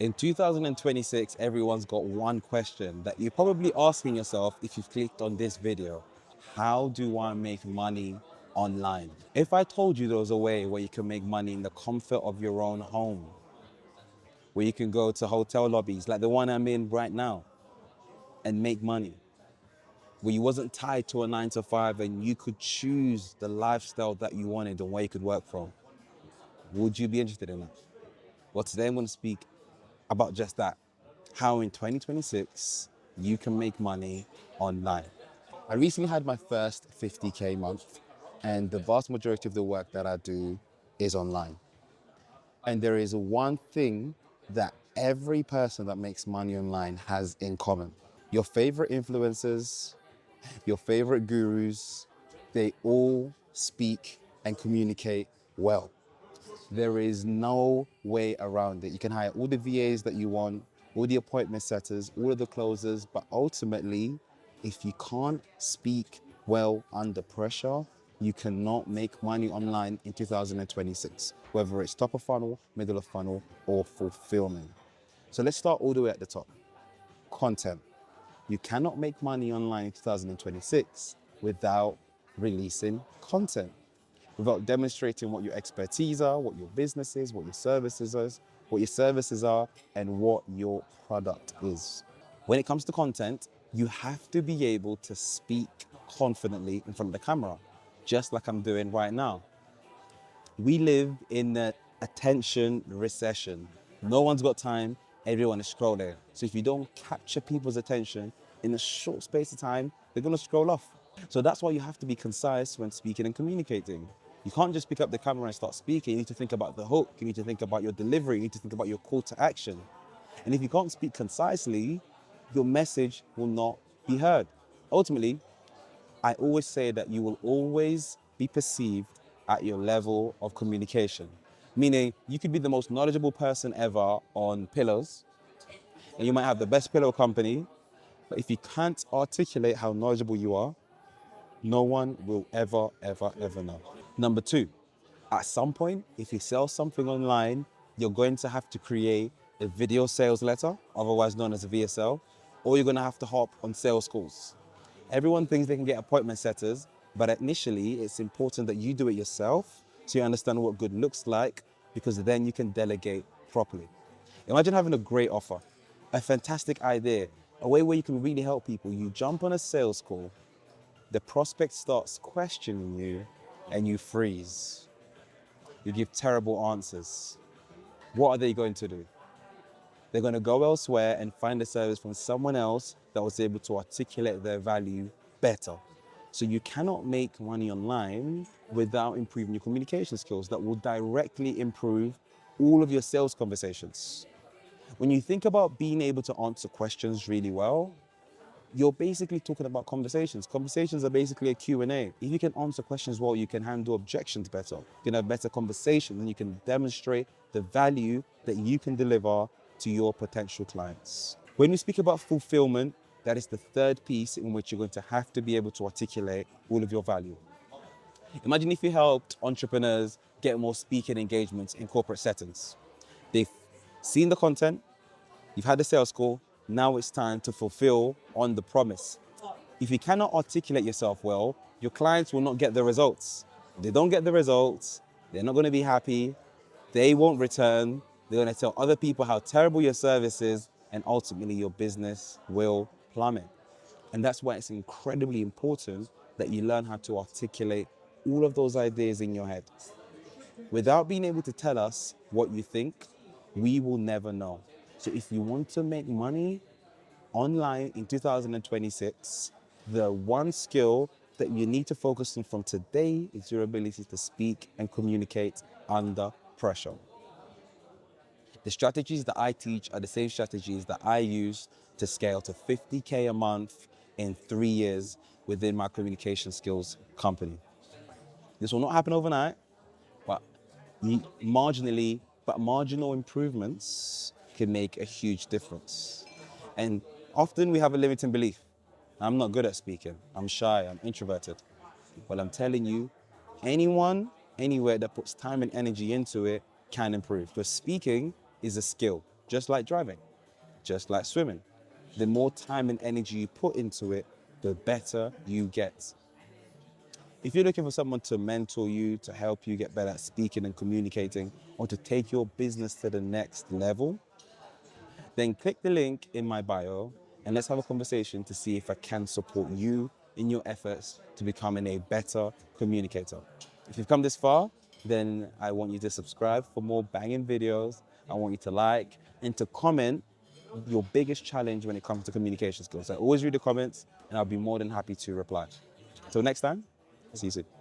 In 2026, everyone's got one question that you're probably asking yourself if you've clicked on this video. How do I make money online? If I told you there was a way where you can make money in the comfort of your own home, where you can go to hotel lobbies like the one I'm in right now and make money, where you wasn't tied to a 9 to 5 and you could choose the lifestyle that you wanted and where you could work from, would you be interested in that? Well, today I'm going to speak about just that. How in 2026 you can make money online. I recently had my first 50K month, and the vast majority of the work that I do is online. And there is one thing that every person that makes money online has in common. Your favorite influencers, your favorite gurus, they all speak and communicate well. There is no way around it. You can hire all the VAs that you want, all the appointment setters, all of the closers, but ultimately, if you can't speak well under pressure, you cannot make money online in 2026, whether it's top of funnel, middle of funnel, or fulfillment. So let's start all the way at the top. Content. You cannot make money online in 2026 without releasing content, without demonstrating what your expertise are, what your business is, what your services are, and what your product is. When it comes to content, you have to be able to speak confidently in front of the camera, just like I'm doing right now. We live in an attention recession. No one's got time, everyone is scrolling. So if you don't capture people's attention in a short space of time, they're gonna scroll off. So that's why you have to be concise when speaking and communicating. You can't just pick up the camera and start speaking. You need to think about the hook. You need to think about your delivery. You need to think about your call to action. And if you can't speak concisely, your message will not be heard. Ultimately, I always say that you will always be perceived at your level of communication. Meaning, you could be the most knowledgeable person ever on pillows, and you might have the best pillow company, but if you can't articulate how knowledgeable you are, no one will ever know. Number two, at some point, if you sell something online, you're going to have to create a video sales letter, otherwise known as a VSL, or you're going to have to hop on sales calls. Everyone thinks they can get appointment setters, but initially it's important that you do it yourself so you understand what good looks like, because then you can delegate properly. Imagine having a great offer, a fantastic idea, a way where you can really help people. You jump on a sales call, the prospect starts questioning you, and you freeze. You give terrible answers. What are they going to do? They're going to go elsewhere and find a service from someone else that was able to articulate their value better. So you cannot make money online without improving your communication skills that will directly improve all of your sales conversations. When you think about being able to answer questions really well, you're basically talking about conversations. Conversations are basically a Q&A. If you can answer questions well, you can handle objections better. You can have better conversations, and you can demonstrate the value that you can deliver to your potential clients. When we speak about fulfillment, that is the third piece in which you're going to have to be able to articulate all of your value. Imagine if you helped entrepreneurs get more speaking engagements in corporate settings. They've seen the content, you've had the sales call, now it's time to fulfill on the promise. If you cannot articulate yourself well, your clients will not get the results. If they don't get the results, they're not going to be happy, they won't return, they're going to tell other people how terrible your service is, and ultimately your business will plummet. And that's why it's incredibly important that you learn how to articulate all of those ideas in your head. Without being able to tell us what you think, we will never know. So if you want to make money online in 2026, the one skill that you need to focus on from today is your ability to speak and communicate under pressure. The strategies that I teach are the same strategies that I use to scale to 50K a month in 3 years within my communication skills company. This will not happen overnight, but marginal improvements can make a huge difference. And often we have a limiting belief. I'm not good at speaking. I'm shy, I'm introverted. But I'm telling you, anyone, anywhere that puts time and energy into it can improve. Because speaking is a skill. just like driving, just like swimming. The more time and energy you put into it, the better you get. If you're looking for someone to mentor you, to help you get better at speaking and communicating, or to take your business to the next level, then click the link in my bio and let's have a conversation to see if I can support you in your efforts to becoming a better communicator. If you've come this far, then I want you to subscribe for more banging videos. I want you to like and to comment your biggest challenge when it comes to communication skills. I always read the comments and I'll be more than happy to reply. Until next time, see you soon.